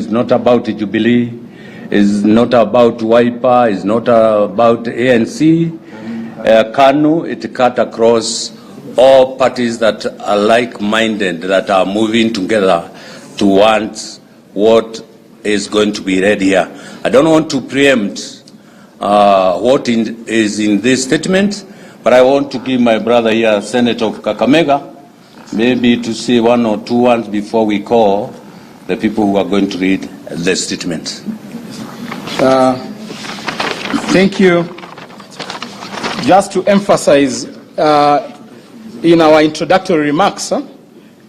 is not about Jubilee, is not about Wiper, is not about ANC. KANU, it cut across all parties that are like-minded, that are moving together towards what is going to be read here. I don't want to preempt what is in this statement, but I want to give my brother here, Senator of Kakamega, maybe to say one or two words before we call the people who are going to read the statement. Thank you. Just to emphasize, in our introductory remarks,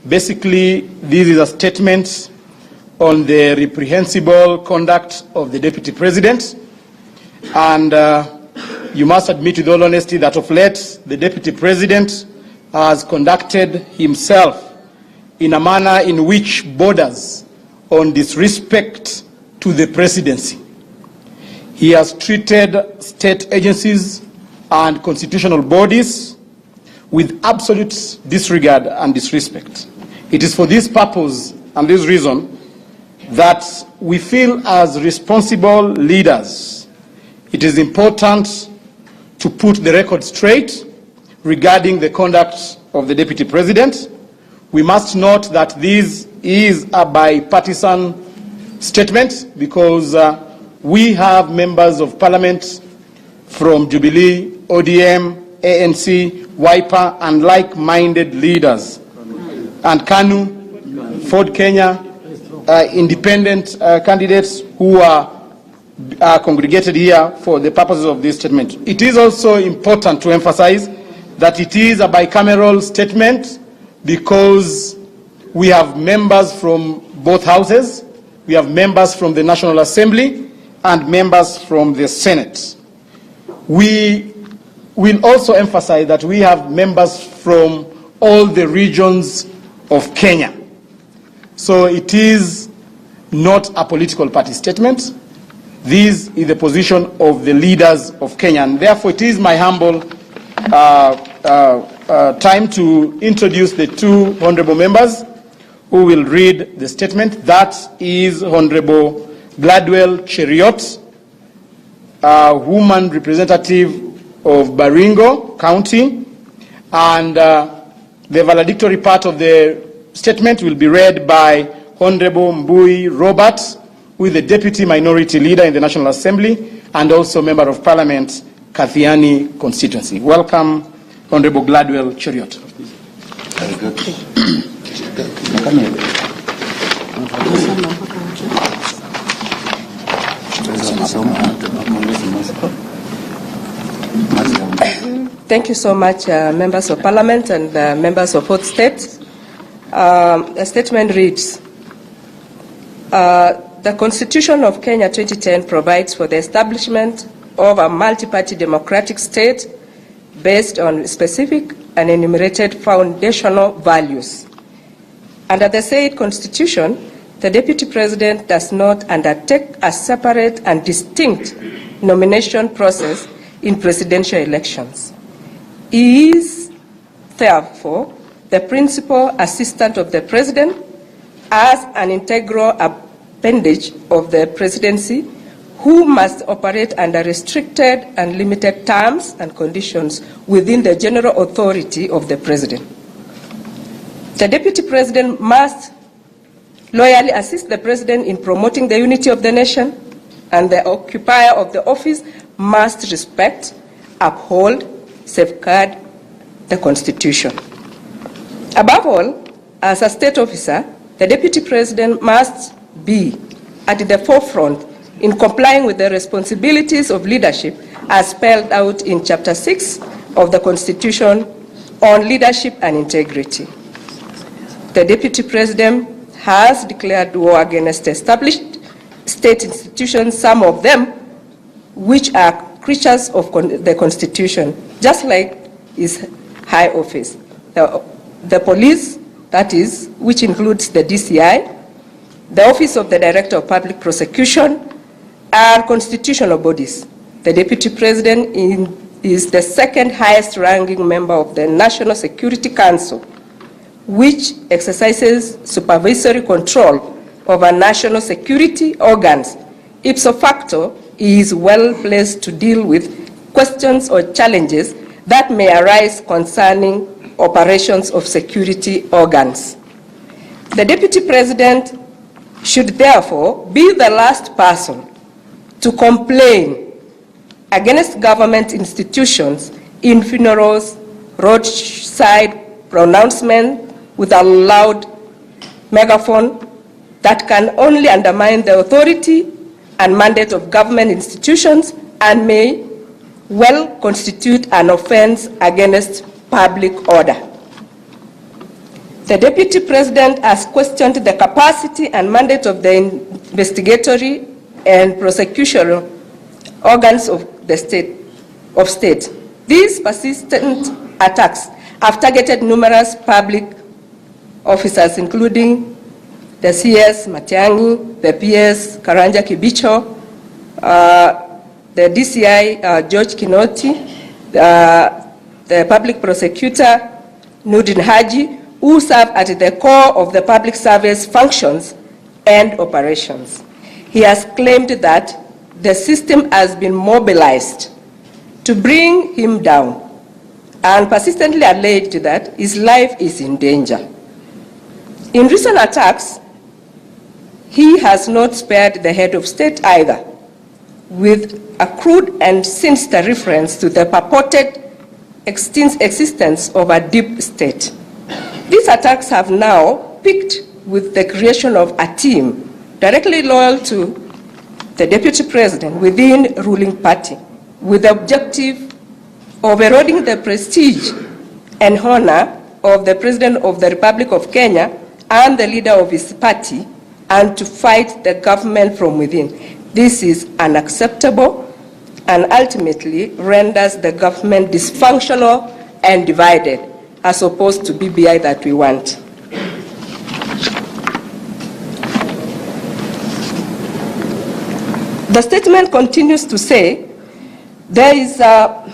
basically this is a statement on the reprehensible conduct of the Deputy President, and you must admit with all honesty that of late the Deputy President has conducted himself in a manner in which borders on disrespect to the presidency. He has treated state agencies and constitutional bodies with absolute disregard and disrespect. It is for this purpose and this reason that we feel as responsible leaders, it is important to put the record straight regarding the conduct of the Deputy President. We must note that this is a bipartisan statement because we have members of Parliament from Jubilee, ODM, ANC, Wiper, and like-minded leaders, and KANU, Ford Kenya, independent candidates who are congregated here for the purposes of this statement. It is also important to emphasize that it is a bicameral statement because we have members from both houses, we have members from the National Assembly, and members from the Senate. We will also emphasize that we have members from all the regions of Kenya. So it is not a political party statement. This is the position of the leaders of Kenya, and therefore it is my humble time to introduce the two honorable members who will read the statement. That is Honorable Gladwell Cheriot, woman representative of Baringo County, and the valedictory part of the statement will be read by Honorable Mbui Robert, who is the Deputy Minority Leader in the National Assembly and also Member of Parliament, Kathiani constituency. Welcome, Honorable Gladwell Cheriot. Very good. Thank you so much, members of Parliament and members of both states. The statement reads, the Constitution of Kenya 2010 provides for the establishment of a multi-party democratic state based on specific and enumerated foundational values. Under the said Constitution, the Deputy President does not undertake a separate and distinct nomination process in presidential elections. He is, therefore, the principal assistant of the President as an integral appendage of the presidency, who must operate under restricted and limited terms and conditions within the general authority of the President. The Deputy President must loyally assist the President in promoting the unity of the nation, and the occupier of the office must respect, uphold, safeguard the Constitution. Above all, as a state officer, the Deputy President must be at the forefront in complying with the responsibilities of leadership as spelled out in Chapter 6 of the Constitution on leadership and integrity. The Deputy President has declared war against established state institutions, some of them which are creatures of the Constitution, just like his high office. The police, that is, which includes the DCI, the Office of the Director of Public Prosecution, are constitutional bodies. The Deputy President is the second highest ranking member of the National Security Council, which exercises supervisory control of our national security organs, ipso facto, he is well placed to deal with questions or challenges that may arise concerning operations of security organs. The Deputy President should therefore be the last person to complain against government institutions in funerals, roadside pronouncements with a loud megaphone that can only undermine the authority and mandate of government institutions and may well constitute an offense against public order. The Deputy President has questioned the capacity and mandate of the investigatory and prosecutorial organs of the state. These persistent attacks have targeted numerous public officers, including the CS Matiang'i, the PS Karanja Kibicho, the DCI George Kinoti, the public prosecutor Nurdin Haji, who serve at the core of the public service functions and operations. He has claimed that the system has been mobilized to bring him down and persistently alleged that his life is in danger. In recent attacks, he has not spared the head of state either, with a crude and sinister reference to the purported existence of a deep state. These attacks have now peaked with the creation of a team directly loyal to the Deputy President within the ruling party, with the objective of eroding the prestige and honor of the President of the Republic of Kenya and the leader of his party, and to fight the government from within. This is unacceptable and ultimately renders the government dysfunctional and divided, as opposed to BBI that we want. The statement continues to say there is an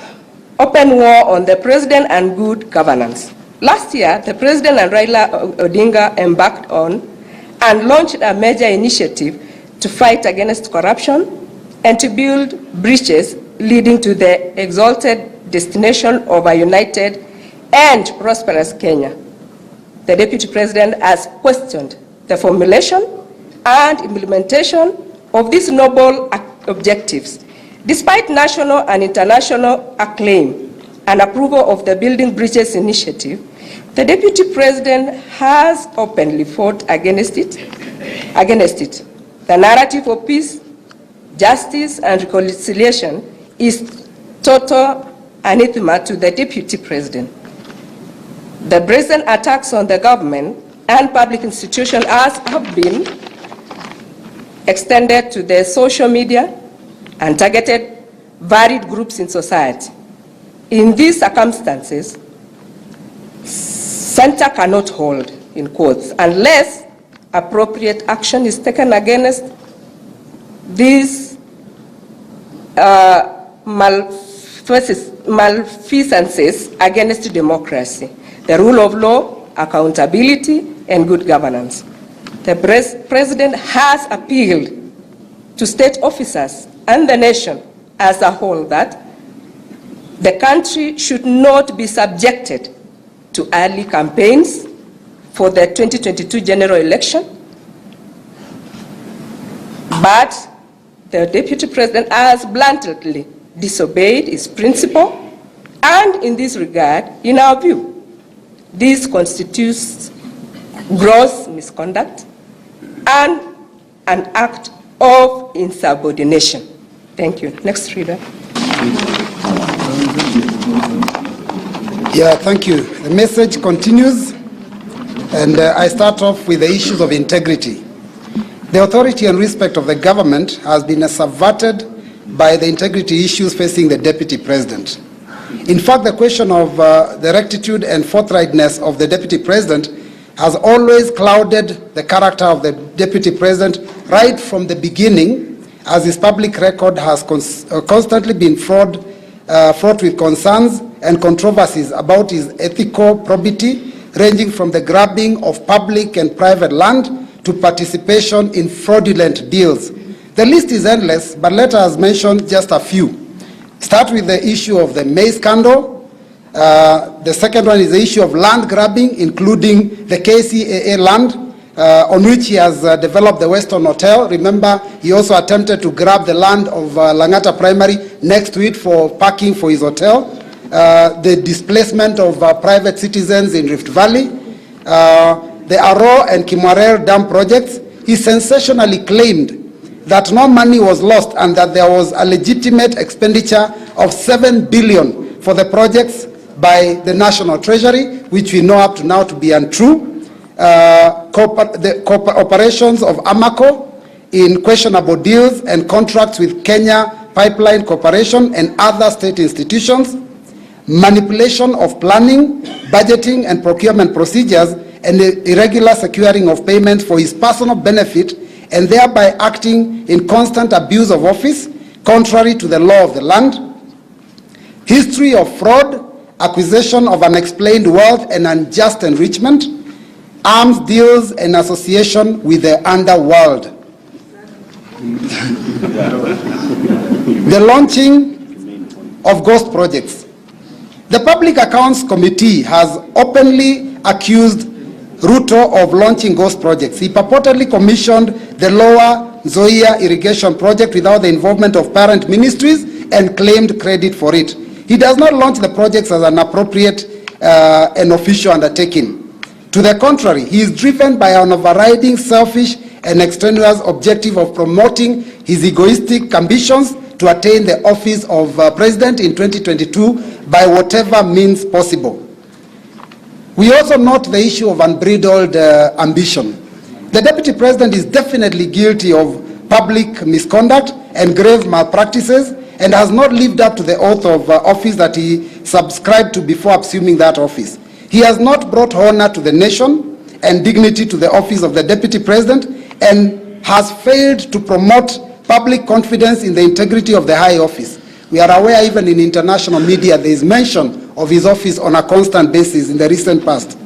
open war on the president and good governance. Last year, the president and Raila Odinga embarked on and launched a major initiative to fight against corruption and to build bridges leading to the exalted destination of a united and prosperous Kenya. The Deputy President has questioned the formulation and implementation of these noble objectives. Despite national and international acclaim and approval of the Building Bridges initiative, the Deputy President has openly fought against it. The narrative of peace, justice, and reconciliation is total anathema to the Deputy President. The brazen attacks on the government and public institutions have been extended to the social media and targeted varied groups in society. In these circumstances, center cannot hold, in quotes, unless appropriate action is taken against these malfeasances against democracy, the rule of law, accountability, and good governance. The President has appealed to state officers and the nation as a whole that the country should not be subjected to early campaigns for the 2022 general election, but the Deputy President has bluntly disobeyed his principle, and in this regard, in our view, this constitutes gross misconduct and an act of insubordination. Thank you. Next reader. Yeah, thank you. The message continues, and I start off with the issues of integrity. The authority and respect of the government has been subverted by the integrity issues facing the Deputy President. In fact, the question of the rectitude and forthrightness of the Deputy President has always clouded the character of the Deputy President right from the beginning, as his public record has constantly been fraught with concerns and controversies about his ethical probity, ranging from the grabbing of public and private land to participation in fraudulent deals. The list is endless, but let us mention just a few. Start with the issue of the maize scandal. The second one is the issue of land grabbing, including the KCAA land, on which he has developed the Western Hotel. Remember, he also attempted to grab the land of Langata Primary next to it for parking for his hotel. The displacement of private citizens in Rift Valley. The Aro and Kimwarer dam projects. He sensationally claimed that no money was lost and that there was a legitimate expenditure of 7 billion for the projects by the National Treasury, which we know up to now to be untrue. The operations of Amaco in questionable deals and contracts with Kenya Pipeline Corporation and other state institutions. Manipulation of planning, budgeting and procurement procedures and the irregular securing of payments for his personal benefit and thereby acting in constant abuse of office, contrary to the law of the land. History of fraud, acquisition of unexplained wealth and unjust enrichment, arms deals and association with the underworld. The launching of ghost projects. The Public Accounts Committee has openly accused Ruto of launching ghost projects. He purportedly commissioned the Lower Nzoia irrigation project without the involvement of parent ministries and claimed credit for it. He does not launch the projects as an appropriate and official undertaking. To the contrary, he is driven by an overriding selfish and extraneous objective of promoting his egoistic ambitions to attain the office of president in 2022 by whatever means possible. We also note the issue of unbridled ambition. The deputy president is definitely guilty of public misconduct and grave malpractices and has not lived up to the oath of office that he subscribed to before assuming that office. He has not brought honor to the nation and dignity to the office of the deputy president and has failed to promote public confidence in the integrity of the high office. We are aware even in international media there is mention of his office on a constant basis in the recent past.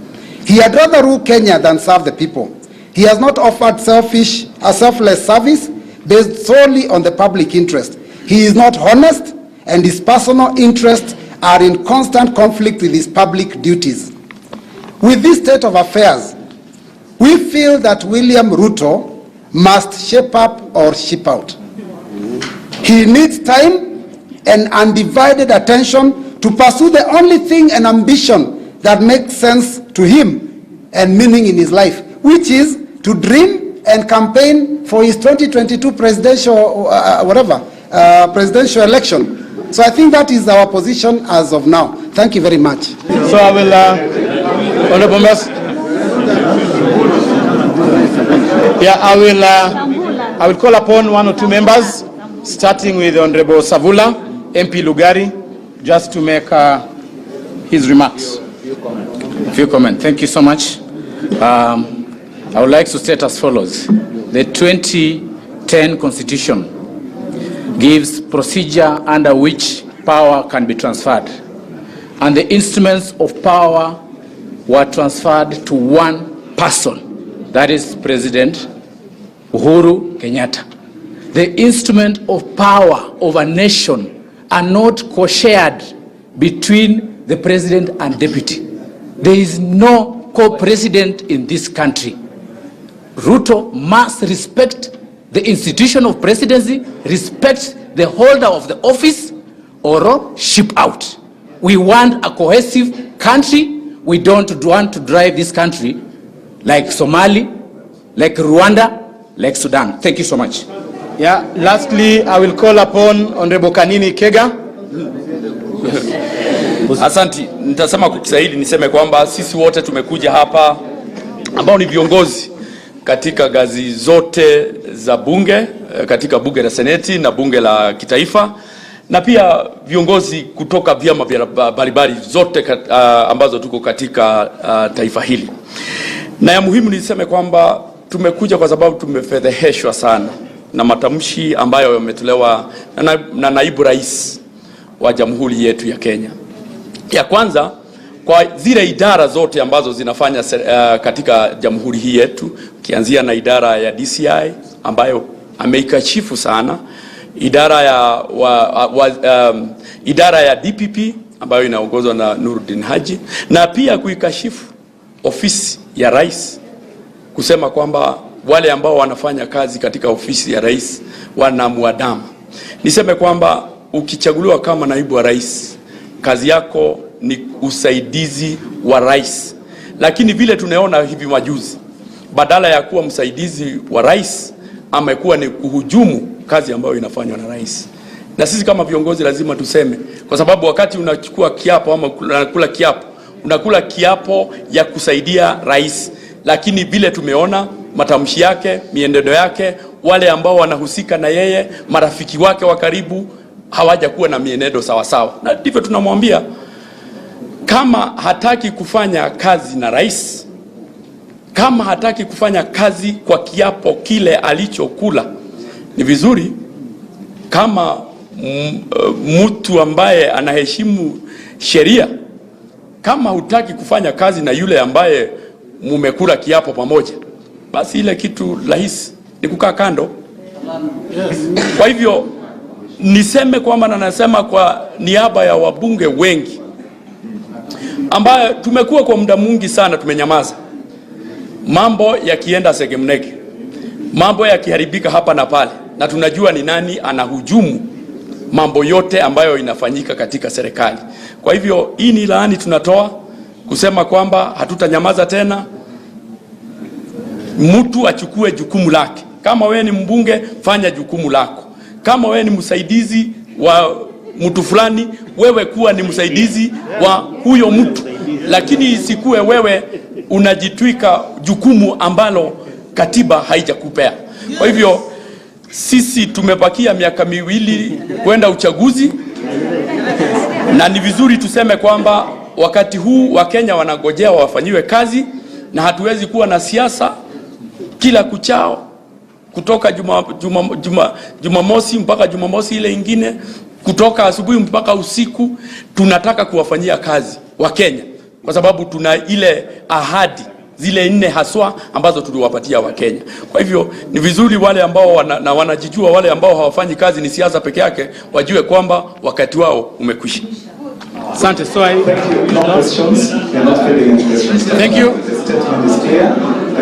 He had rather rule Kenya than serve the people. He has not offered a selfless service based solely on the public interest. He is not honest and his personal interests are in constant conflict with his public duties. With this state of affairs, we feel that William Ruto must shape up or ship out. He needs time and undivided attention to pursue the only thing and ambition that makes sense to him and meaning in his life, which is to dream and campaign for his 2022 presidential presidential election. So I think that is our position as of now. Thank you very much. So I will, Honorable members. Yeah, I will call upon one or two members, starting with Honorable Savula, MP Lugari, just to make his remarks. A few comments. Thank you so much. I would like to state as follows. The 2010 Constitution gives procedure under which power can be transferred. And the instruments of power were transferred to one person, that is President Uhuru Kenyatta. The instrument of power of a nation are not co-shared between the president and deputy. There is no co-president in this country. Ruto must respect the institution of presidency, respect the holder of the office, or ship out. We want a cohesive country. We don't want to drive this country like Somali, like Rwanda, like Sudan. Thank you so much. Yeah, lastly, I will call upon Honorable Kanini Kega. Asanti, nitasema kwa Kiswahili niseme kwamba sisi wote tumekuja hapa ambao ni viongozi katika ngazi zote za bunge, katika bunge la seneti na bunge la kitaifa, na pia viongozi kutoka vyama vya mbalimbali zote ambazo tuko katika taifa hili. Na ya muhimu niseme kwamba tumekuja kwa sababu tumefedheheshwa sana na matamshi ambayo yametolewa na naibu rais wa jamhuri yetu ya Kenya. Ya kwanza kwa zile idara zote ambazo zinafanya katika jamhuri hii yetu, kianzia na idara ya DCI ambayo ameikashifu sana, idara ya DPP ambayo inaongozwa na Nuruddin Haji, na pia kuikashifu ofisi ya rais, kusema kwamba wale ambao wanafanya kazi katika ofisi ya rais wanamwadama. Niseme kwamba ukichaguliwa kama naibu wa rais, kazi yako ni usaidizi wa rais, lakini vile tunaona hivi majuzi, badala ya kuwa msaidizi wa rais amekuwa ni kuhujumu kazi ambayo inafanywa na rais. Na sisi kama viongozi lazima tuseme, kwa sababu wakati unachukua kiapo ama unakula kiapo ya kusaidia rais, lakini vile tumeona matamshi yake, mienendo yake, wale ambao wanahusika na yeye, marafiki wake wa karibu, hawajakuwa na mienendo sawa sawa. Na ndivyo tunamwambia, kama hataki kufanya kazi na rais, kama hataki kufanya kazi kwa kiapo kile alichokula, ni vizuri kama mtu ambaye anaheshimu sheria, kama hutaki kufanya kazi na yule ambaye mumekula kiapo pamoja, basi ile kitu rahisi ni kukaa kando. Kwa hivyo niseme kwamba, na nasema kwa niaba ya wabunge wengi ambayo tumekuwa kwa muda mwingi sana tumenyamaza, mambo yakienda segemnege, mambo yakiharibika hapa na pale, na tunajua ni nani anahujumu mambo yote ambayo inafanyika katika serikali. Kwa hivyo hii ni laani tunatoa kusema kwamba hatutanyamaza tena. Mtu achukue jukumu lake. Kama wewe ni mbunge, fanya jukumu lako. Kama wewe ni msaidizi wa mtu fulani, wewe kuwa ni msaidizi wa huyo mtu, lakini isikue wewe unajitwika jukumu ambalo katiba haijakupea. Kwa hivyo sisi tumebakia miaka miwili kwenda uchaguzi, na ni vizuri tuseme kwamba wakati huu Wakenya wanangojea wafanyiwe kazi, na hatuwezi kuwa na siasa kila kuchao, kutoka Jumamosi mpaka Jumamosi ile ingine, kutoka asubuhi mpaka usiku. Tunataka kuwafanyia kazi Wakenya kwa sababu tuna ile ahadi zile 4 haswa ambazo tuliwapatia Wakenya. Kwa hivyo ni vizuri wale ambao wanajijua, wale ambao hawafanyi kazi ni siasa peke yake, wajue kwamba wakati wao umekwisha. Asante. Thank you. No questions. We are not filling any questions. Thank you. The statement is clear.